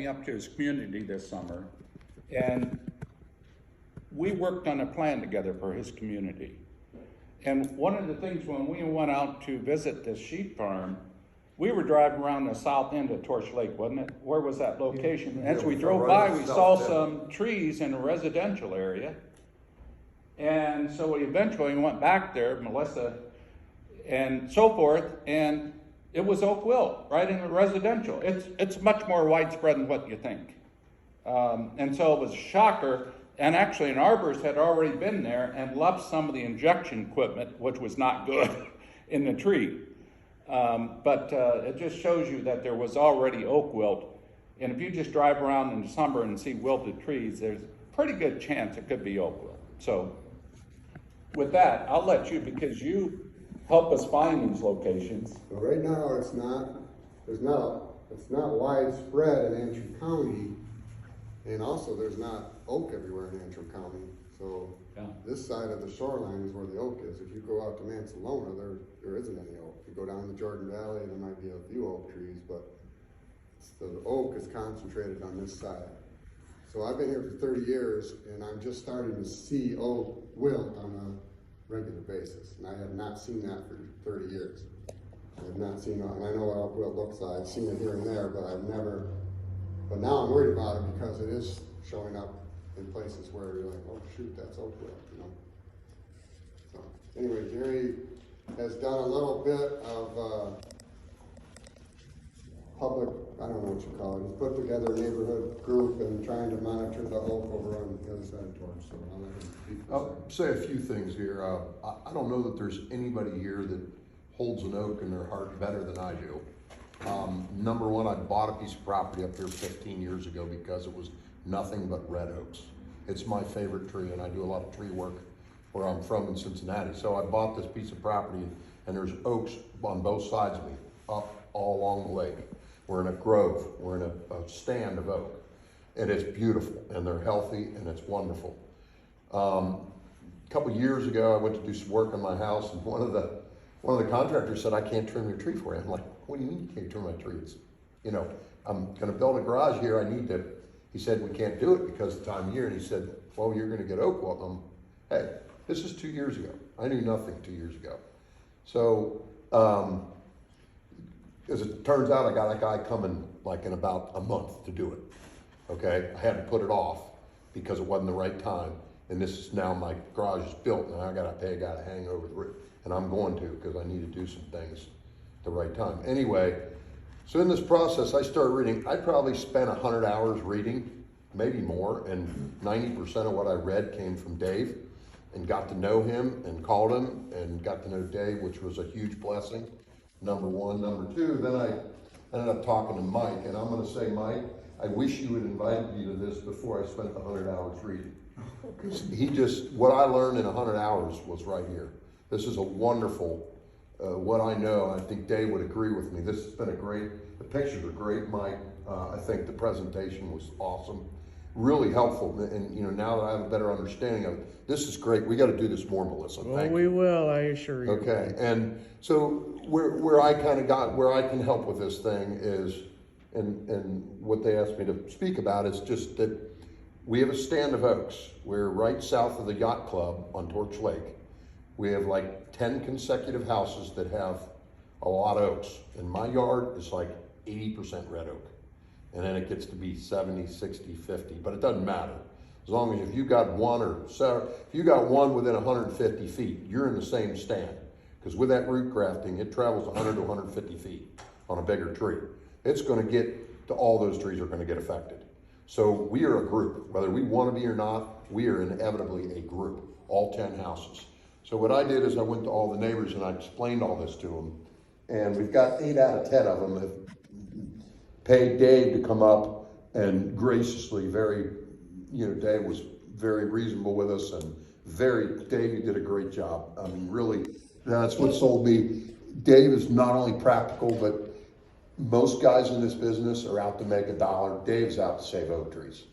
me up to his community this summer, and we worked on a plan together for his community. And one of the things when we went out to visit this sheep farm, we were driving around the south end of Torch Lake, wasn't it? Where was that location? As we drove by, we saw some trees in a residential area. And so we eventually went back there, Melissa, and so forth, and it was oak wilt, right in the residential. It's much more widespread than what you think. And so it was a shocker, and actually an arborist had already been there and left some of the injection equipment, which was not good, in the tree. But it just shows you that there was already oak wilt. And if you just drive around in the summer and see wilted trees, there's a pretty good chance it could be oak wilt. So with that, I'll let you, because you help us find these locations. Well, right now, it's not widespread in Antrim County, and also there's not oak everywhere in Antrim County. So yeah. This side of the shoreline is where the oak is. If you go out to Mansalona, there isn't any oak. If you go down the Jordan Valley, there might be a few oak trees, but the oak is concentrated on this side. So I've been here for 30 years, and I'm just starting to see oak wilt on a regular basis, and I have not seen that for 30 years. I have not seen, and I know what oak wilt looks like. I've seen it here and there, but but now I'm worried about it because it is showing up in places where you're like, oh shoot, that's oak wilt, you know. So anyway, Jerry has done a little bit of public, I don't know what you call it. He's put together a neighborhood group and trying to monitor the oak over on the other side of Torch. So I'll let him speak. I'll say a few things here. I don't know that there's anybody here that holds an oak in their heart better than I do. Number one, I bought a piece of property up here 15 years ago because it was nothing but red oaks. It's my favorite tree, and I do a lot of tree work where I'm from in Cincinnati. So I bought this piece of property, and there's oaks on both sides of me, up all along the lake. We're in a grove, we're in a stand of oak, and it's beautiful, and they're healthy, and it's wonderful. A couple years ago, I went to do some work on my house, and one of the contractors said, "I can't trim your tree for you." I'm like, "What do you mean you can't trim my tree? It's, you know, I'm gonna build a garage here, I need to." He said, "We can't do it because of the time of year," and he said, "Well, you're gonna get oak wilt." Hey, this is 2 years ago. I knew nothing 2 years ago. So, as it turns out, I got a guy coming like in about a month to do it. Okay, I had to put it off because it wasn't the right time. And this is now my garage is built, and I gotta pay a guy to hang over the roof. And I'm going to, because I need to do some things at the right time. Anyway, so in this process, I started reading. I probably spent 100 hours reading, maybe more, and 90% of what I read came from Dave, and got to know him, and called him, and got to know Dave, which was a huge blessing. Number one. Number two, then I ended up talking to Mike, and I'm gonna say, Mike, I wish you had invited me to this before I spent the 100 hours reading. What I learned in 100 hours was right here. This is a wonderful, what I know, I think Dave would agree with me. This has been the pictures are great, Mike. I think the presentation was awesome. Really helpful, and you know, now that I have a better understanding of it, this is great. We got to do this more, Melissa. Well, we will, I assure you. Okay, and so where I can help with this thing is, and what they asked me to speak about is just that we have a stand of oaks. We're right south of the yacht club on Torch Lake. We have like 10 consecutive houses that have a lot of oaks, and my yard is like 80% red oak. And then it gets to be 70, 60, 50, but it doesn't matter. As long as if you got one if you got one within 150 feet, you're in the same stand. Because with that root grafting, it travels 100 to 150 feet on a bigger tree. It's gonna get to all those trees are gonna get affected. So we are a group, whether we wanna be or not, we are inevitably a group, all 10 houses. So what I did is I went to all the neighbors and I explained all this to them. And we've got 8 out of 10 of them have paid Dave to come up and graciously, Dave was very reasonable with us, and Dave, you did a great job. I mean, really, that's what sold me. Dave is not only practical, but most guys in this business are out to make a dollar. Dave's out to save oak trees.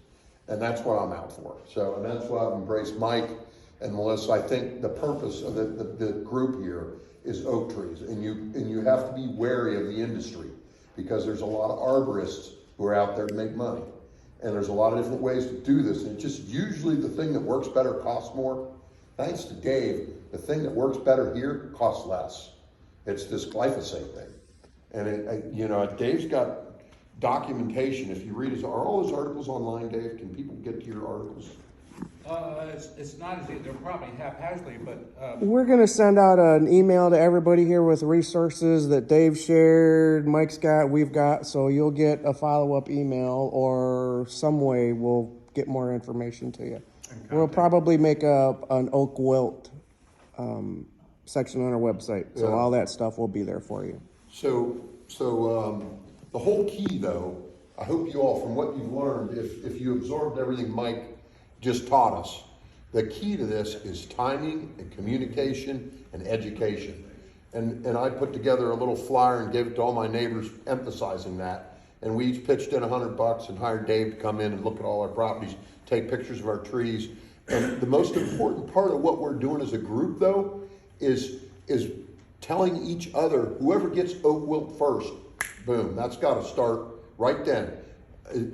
And that's what I'm out for. So, and that's why I've embraced Mike and Melissa. I think the purpose of the group here is oak trees. And you have to be wary of the industry, because there's a lot of arborists who are out there to make money. And there's a lot of different ways to do this, and it's just usually the thing that works better costs more. Thanks to Dave, the thing that works better here costs less. It's this glyphosate thing. And Dave's got documentation. If you read are all his articles online, Dave? Can people get to your articles? It's not as, they're probably haphazardly, but, We're gonna send out an email to everybody here with resources that Dave shared, Mike's got, we've got, so you'll get a follow-up email or some way we'll get more information to you. We'll probably make an oak wilt section on our website, so all that stuff will be there for you. So the whole key, though, I hope you all, from what you've learned, if you absorbed everything Mike just taught us, the key to this is timing and communication and education. And I put together a little flyer and gave it to all my neighbors, emphasizing that. And we each pitched in $100 and hired Dave to come in and look at all our properties, take pictures of our trees. And the most important part of what we're doing as a group, though, is telling each other, whoever gets oak wilt first, boom, that's got to start right then.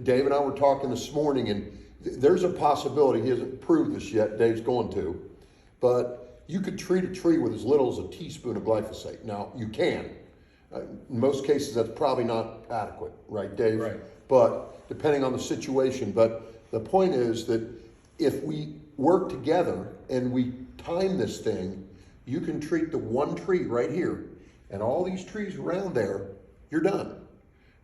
Dave and I were talking this morning, and there's a possibility, he hasn't proved this yet, Dave's going to, but you could treat a tree with as little as a teaspoon of glyphosate. Now, you can. In most cases, that's probably not adequate, right, Dave? Right. But depending on the situation, but the point is that if we work together and we time this thing, you can treat the one tree right here and all these trees around there, you're done.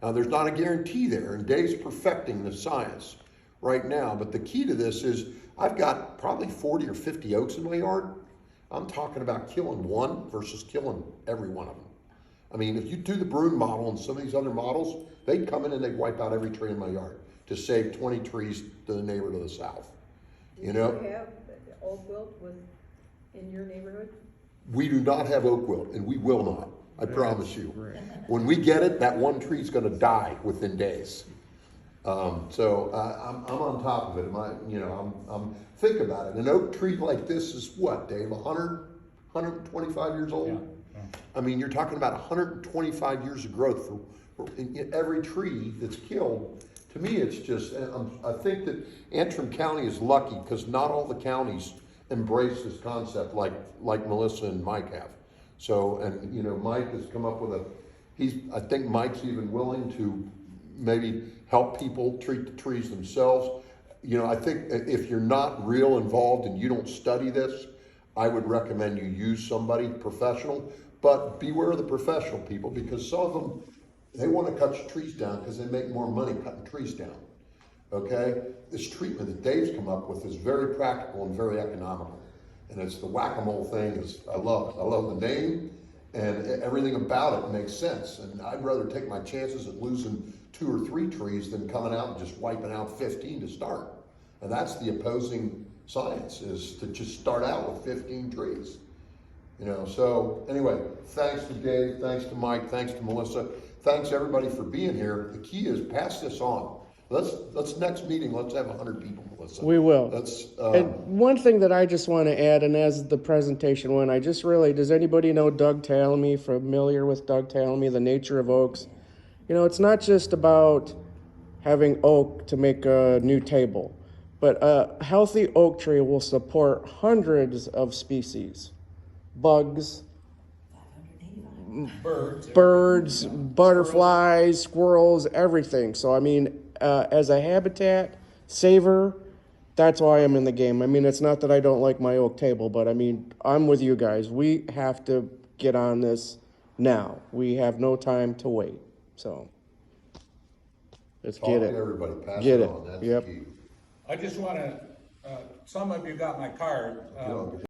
Now, there's not a guarantee there, and Dave's perfecting the science right now, but the key to this is I've got probably 40 or 50 oaks in my yard. I'm talking about killing one versus killing every one of them. I mean, if you do the Broom model and some of these other models, they'd come in and they'd wipe out every tree in my yard to save 20 trees to the neighbor to the south. You know? Do you have oak wilt in your neighborhood? We do not have oak wilt, and we will not. I promise you. When we get it, that one tree's going to die within days. So I'm on top of it. I'm think about it. An oak tree like this is what, Dave? 100, 125 years old. Yeah. I mean, you're talking about 125 years of growth for every tree that's killed. To me, it's just. I think that Antrim County is lucky because not all the counties embrace this concept like Melissa and Mike have. So, and Mike has come up with I think Mike's even willing to maybe help people treat the trees themselves. I think if you're not real involved and you don't study this, I would recommend you use somebody professional, but beware of the professional people because some of them, they want to cut your trees down because they make more money cutting trees down. Okay? This treatment that Dave's come up with is very practical and very economical. And it's the whack-a-mole thing. I love it. I love the name, and everything about it makes sense. And I'd rather take my chances at losing 2 or 3 trees than coming out and just wiping out 15 to start. And that's the opposing science, is to just start out with 15 trees. So anyway, thanks to Dave, thanks to Mike, thanks to Melissa, thanks everybody for being here. The key is pass this on. Let's next meeting, let's have 100 people, Melissa. We will. And one thing that I just want to add, and as the presentation went, does anybody know Doug Tallamy, familiar with Doug Tallamy, The Nature of Oaks? It's not just about having oak to make a new table, but a healthy oak tree will support hundreds of species, bugs, birds, butterflies, squirrels, everything. So, as a habitat saver, that's why I'm in the game. It's not that I don't like my oak table, but I'm with you guys. We have to get on this now. We have no time to wait. So let's get it. Everybody, pass get it it. on. That's Yep. the key. I just want to, some of you got my card.